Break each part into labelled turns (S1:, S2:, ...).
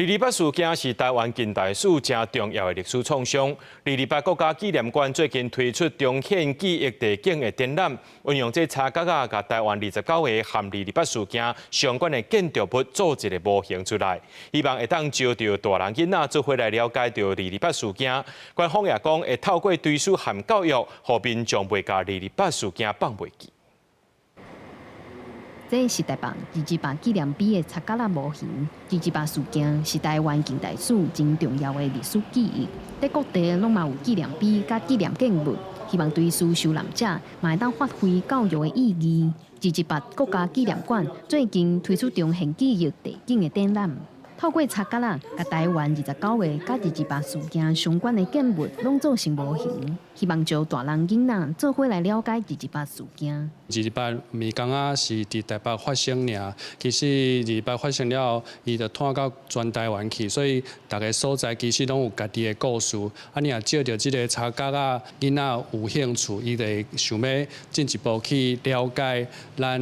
S1: 228事件是台湾近代史真重要的历史创伤。228国家纪念馆最近推出重现记忆地景的展览，运用这插角甲台湾29个和228事件相关的建筑物做一个模型出来，希望会当招到大人囡仔做伙来了解到228事件。官方也讲会透过追溯和教育，让民众袂甲228事件放袂记。
S2: 这是台北228纪念碑的插角仔模型。228事件是台湾近代史真重要的历史记忆，在各地拢嘛有纪念碑甲纪念建物，希望追溯受难者，嘛会当发挥教育的意义。228国家纪念馆最近推出重现记忆地景的展览，透过插角仔，甲台湾29个甲228事件相关的建物拢做成模型，希望招大人囡仔做伙来了解228事件。
S3: 228毋是讲是伫台北发生尔，其实228发生了，伊就拖到全台湾去，所以逐个所在其实拢有家己的故事。你若借着即个插角仔，囡仔有兴趣，伊就会想要进一步去了解咱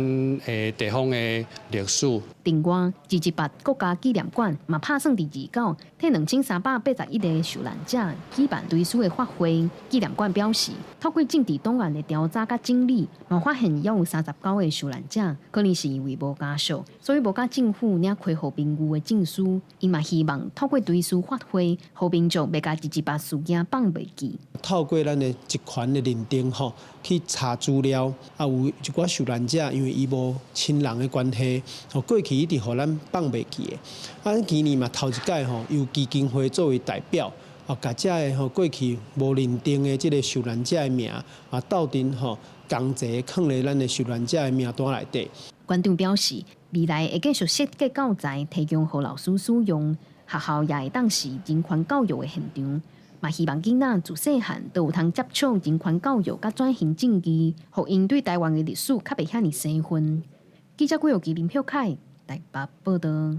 S3: 地方的历史。
S2: 另外，228国家纪念馆嘛拍算伫29替2381个受难者举办追思的法会。纪念馆表示，透过政治档案的调查甲整理，嘛发现。 也有39个受难者，可能是因为无家属，所以无甲政府领开互民友的证书。因嘛希望透过追思发挥，互民众袂甲228事件放袂记。透过
S4: 咱的集权的认定吼，去查资料，有一寡受难者，因为伊无亲人的关系，过去一直互咱放袂记的。今年嘛头一届吼，由基金会作为代表。 甲遮个过去无认定的即个受难者的名斗阵同齐放咧咱的受难者的名单内底。
S2: 馆长表示，未来会继续设计教材，提供予老师使用，学校也会当是人权教育的现场。嘛希望囡仔自细汉都有通接触人权教育甲转型正义，互因对台湾的历史较袂遐尼生分。记者郭有基林票凯台北报道。